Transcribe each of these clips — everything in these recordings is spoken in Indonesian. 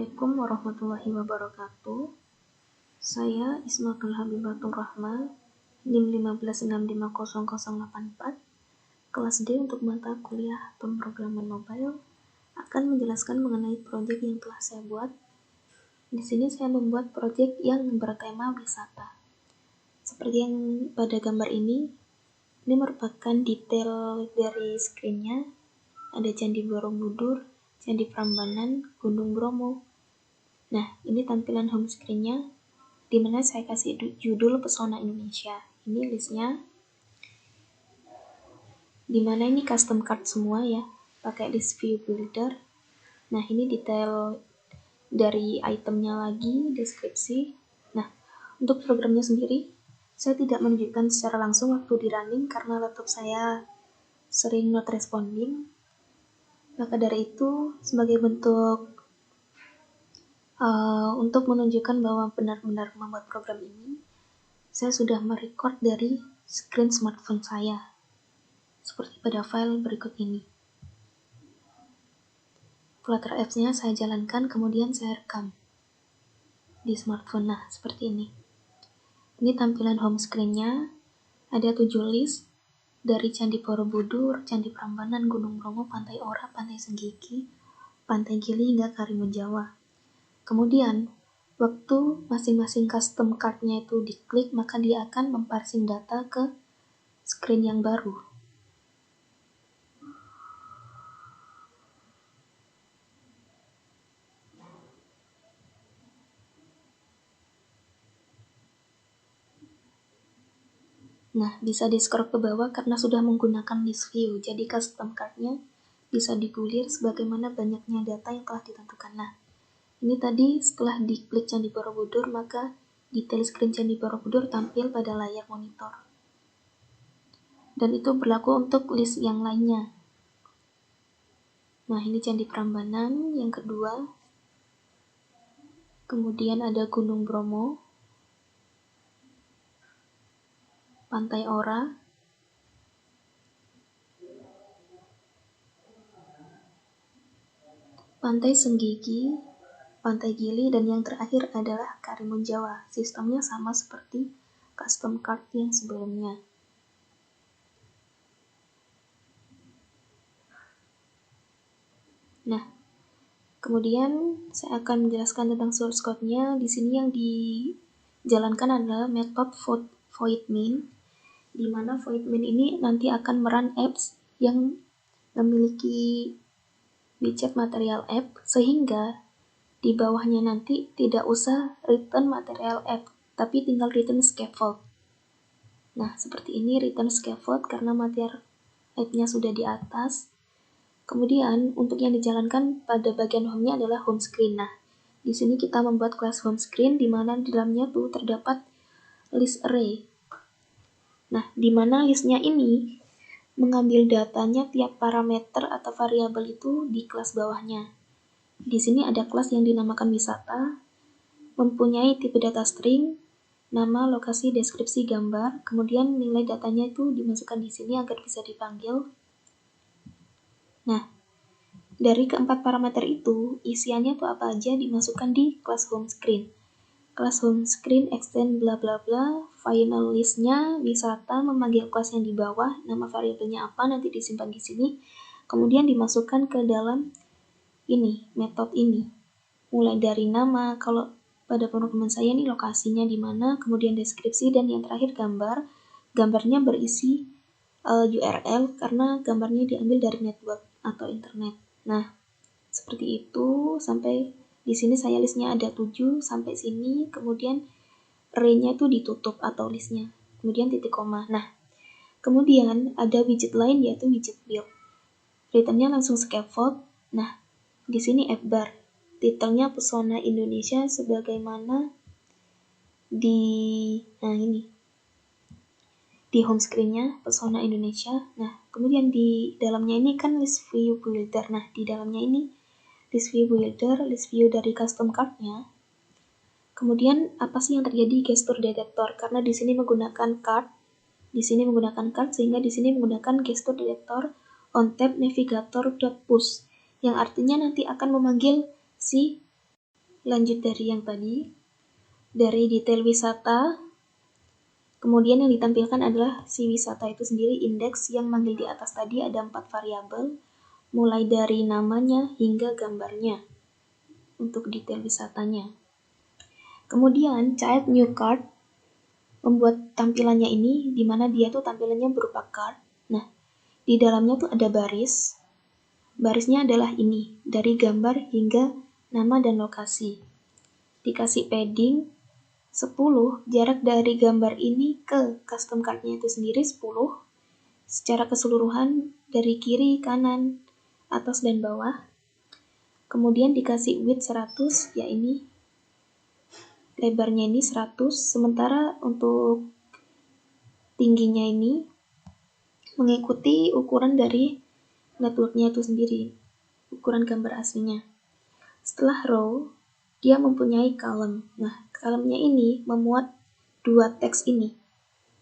Assalamualaikum warahmatullahi wabarakatuh. Saya Ismatul Habibatul Rahma, NIM 15650084, kelas D untuk mata kuliah pemrograman mobile, akan menjelaskan mengenai proyek yang telah saya buat. Di sini saya membuat proyek yang bertema wisata. Seperti yang pada gambar ini merupakan detail dari screen-nya. Ada Candi Borobudur, Candi Prambanan, Gunung Bromo. Nah, ini tampilan home screen-nya, di mana saya kasih judul Pesona Indonesia. Ini listnya, di mana ini custom card semua ya, pakai list view builder. Nah, ini detail dari itemnya lagi, deskripsi. Nah, untuk programnya sendiri, saya tidak menunjukkan secara langsung waktu di running karena laptop saya sering not responding. Maka dari itu, sebagai bentuk untuk menunjukkan bahwa benar-benar membuat program ini, saya sudah merecord dari screen smartphone saya, seperti pada file berikut ini. Flutter Apps-nya saya jalankan, kemudian saya rekam di smartphone. Nah, seperti ini. Ini tampilan home screen-nya, ada 7 list, dari Candi Borobudur, Candi Prambanan, Gunung Bromo, Pantai Ora, Pantai Senggigi, Pantai Gili, hingga Karimun Jawa. Kemudian, waktu masing-masing custom card-nya itu diklik, maka dia akan memparsing data ke screen yang baru. Nah, bisa di-scroll ke bawah karena sudah menggunakan list view, jadi custom card-nya bisa digulir sebagaimana banyaknya data yang telah ditentukan. Nah, ini tadi setelah diklik Candi Borobudur, maka detail screen Candi Borobudur tampil pada layar monitor. Dan itu berlaku untuk list yang lainnya. Nah, ini Candi Prambanan yang kedua. Kemudian ada Gunung Bromo, Pantai Ora, Pantai Senggigi, Pantai Gili, dan yang terakhir adalah Karimun Jawa. Sistemnya sama seperti custom card yang sebelumnya. Nah, kemudian saya akan menjelaskan tentang source code-nya. Di sini yang dijalankan adalah metode void main, di mana void main ini nanti akan merun apps yang memiliki widget material app, sehingga di bawahnya nanti tidak usah return material app, tapi tinggal return scaffold. Nah, seperti ini return scaffold karena material app-nya sudah di atas. Kemudian, untuk yang dijalankan pada bagian home-nya adalah home screen. Nah, di sini kita membuat kelas home screen, di mana di dalamnya tuh terdapat list array. Nah, di mana listnya ini mengambil datanya tiap parameter atau variabel itu di kelas bawahnya. Di sini ada kelas yang dinamakan wisata, mempunyai tipe data string, nama, lokasi, deskripsi, gambar, kemudian nilai datanya itu dimasukkan di sini agar bisa dipanggil. Nah, dari keempat parameter itu, isiannya tuh apa aja dimasukkan di kelas home screen. Kelas home screen extend bla bla bla, final list-nya wisata, memanggil kelas yang di bawah, nama variabelnya apa nanti disimpan di sini, kemudian dimasukkan ke dalam ini, metode ini. Mulai dari nama, kalau pada pemrograman saya ini lokasinya di mana, kemudian deskripsi, dan yang terakhir gambar. Gambarnya berisi URL karena gambarnya diambil dari network atau internet. Nah, seperti itu sampai di sini saya listnya ada 7 sampai sini, kemudian array-nya itu ditutup atau listnya. Kemudian titik koma. Nah, kemudian ada widget lain yaitu widget build. Return-nya langsung scaffold. Nah, di sini app bar. Titelnya Pesona Indonesia sebagaimana di home screen-nya Pesona Indonesia. Nah, kemudian di dalamnya ini kan list view builder. Nah, di dalamnya ini list view builder, list view dari custom card-nya. Kemudian apa sih yang terjadi? Gesture detector, karena di sini menggunakan card, sehingga di sini menggunakan gesture detector on tab navigator.push, yang artinya nanti akan memanggil si lanjut dari yang tadi, dari detail wisata. Kemudian yang ditampilkan adalah si wisata itu sendiri, indeks yang manggil di atas tadi ada 4 variabel, mulai dari namanya hingga gambarnya untuk detail wisatanya. Kemudian child new card membuat tampilannya ini, di mana dia tuh tampilannya berupa card. Nah, di dalamnya tuh ada baris. Barisnya adalah ini, dari gambar hingga nama dan lokasi. Dikasih padding 10, jarak dari gambar ini ke custom card-nya itu sendiri 10, secara keseluruhan dari kiri, kanan, atas, dan bawah. Kemudian dikasih width 100, ya ini, lebarnya ini 100, sementara untuk tingginya ini mengikuti ukuran dari networknya itu sendiri, ukuran gambar aslinya. Setelah row, dia mempunyai column. Nah, column-nya ini memuat 2 teks ini,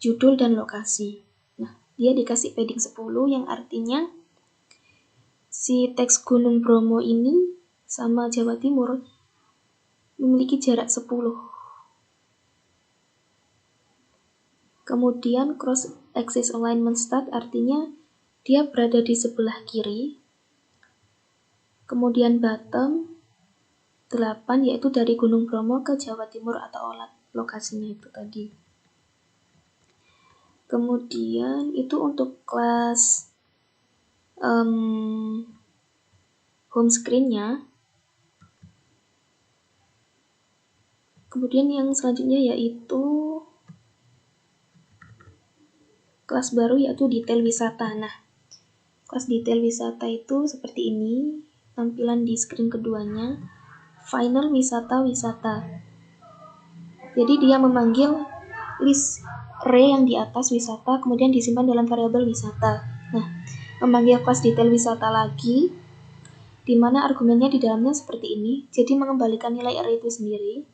judul dan lokasi. Nah, dia dikasih padding 10 yang artinya si teks Gunung Bromo ini sama Jawa Timur memiliki jarak 10. Kemudian cross axis alignment start artinya dia berada di sebelah kiri. Kemudian bottom 8, yaitu dari Gunung Bromo ke Jawa Timur atau lokasinya itu tadi. Kemudian itu untuk kelas home screen-nya. Kemudian yang selanjutnya yaitu kelas baru, yaitu detail wisata. Nah, kelas detail wisata itu seperti ini tampilan di screen keduanya. Final wisata. Jadi dia memanggil list array yang di atas wisata, kemudian disimpan dalam variabel wisata. Nah, memanggil kelas detail wisata lagi, di mana argumennya di dalamnya seperti ini, jadi mengembalikan nilai array itu sendiri.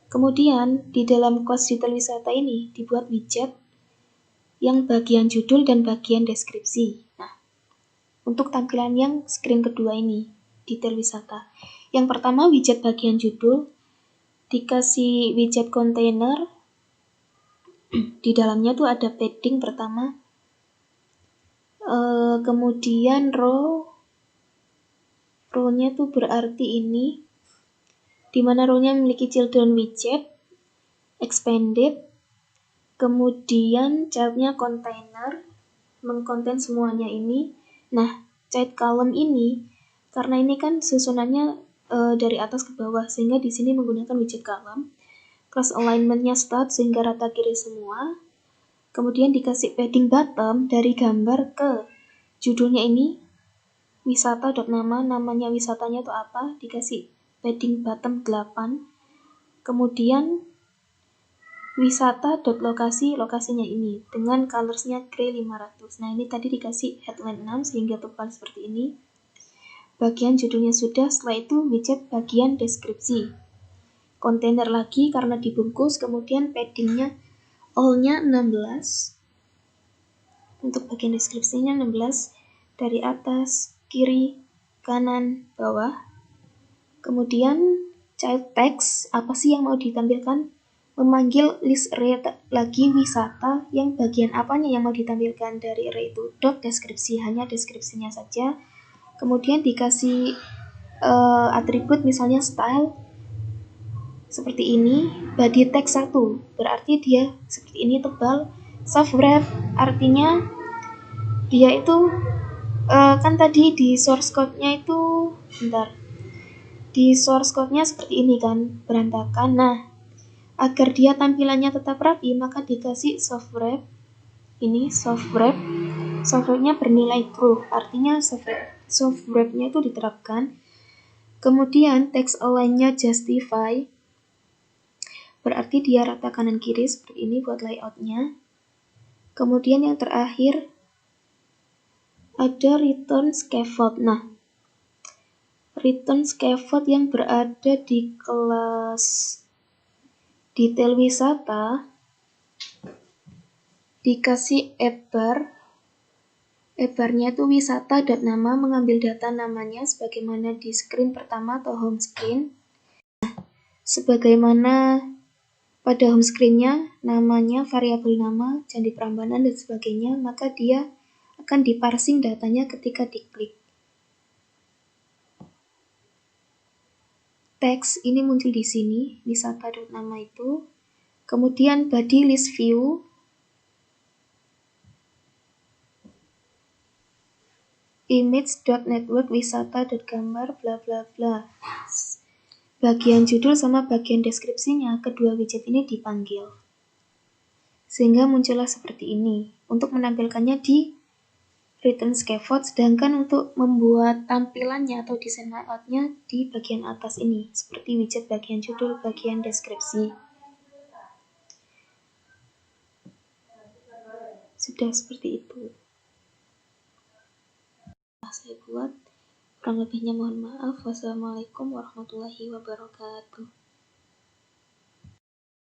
Kemudian di dalam kelas detail wisata ini dibuat widget yang bagian judul dan bagian deskripsi. Nah, untuk tampilan yang screen kedua ini, detail wisata. Yang pertama widget bagian judul, dikasih widget container, di dalamnya tuh ada padding pertama, kemudian row-nya tuh berarti ini, dimana row-nya memiliki children widget, expanded, kemudian child-nya container, mengkonten semuanya ini. Nah, child column ini, karena ini kan susunannya dari atas ke bawah, sehingga di sini menggunakan widget column. Cross alignment-nya start sehingga rata kiri semua. Kemudian dikasih padding bottom dari gambar ke judulnya ini, wisata.nama, namanya wisatanya itu apa, dikasih padding bottom 8. Kemudian wisata.lokasi, lokasinya ini dengan colorsnya grey 500. Nah, ini tadi dikasih headline 6 sehingga tebal seperti ini. Bagian judulnya sudah, setelah itu widget bagian deskripsi. Kontainer lagi karena dibungkus, kemudian paddingnya all-nya 16. Untuk bagian deskripsinya 16 dari atas, kiri, kanan, bawah. Kemudian child text, apa sih yang mau ditampilkan? Memanggil list array lagi wisata, yang bagian apanya yang mau ditampilkan dari array itu, dot deskripsi, hanya deskripsinya saja. Kemudian dikasih atribut misalnya style seperti ini, body text 1 berarti dia seperti ini tebal. Soft wrap artinya dia itu kan tadi di source code-nya itu di source code-nya seperti ini kan, berantakan. Nah, agar dia tampilannya tetap rapi, maka dikasih soft wrap. Ini soft wrap. Soft wrap-nya bernilai true, artinya soft wrap-nya itu diterapkan. Kemudian text align-nya justify, berarti dia rata kanan kiri seperti ini buat layout-nya. Kemudian yang terakhir ada return scaffold. Nah, return scaffold yang berada di kelas detail wisata dikasih bar. Barnya itu wisata.nama, mengambil data namanya sebagaimana di screen pertama atau home screen. Sebagaimana pada home screen-nya, namanya, variabel nama, candi Prambanan, dan sebagainya, maka dia akan diparsing datanya ketika diklik. Teks ini muncul di sini, wisata.nama itu. Kemudian body list view, image.network wisata.gambar bla bla bla. Bagian judul sama bagian deskripsinya, kedua widget ini dipanggil. Sehingga muncullah seperti ini. Untuk menampilkannya di return scaffold, sedangkan untuk membuat tampilannya atau desain layoutnya di bagian atas ini, seperti widget bagian judul, bagian deskripsi. Sudah seperti itu. Saya buat, kurang lebihnya mohon maaf. Wassalamualaikum warahmatullahi wabarakatuh.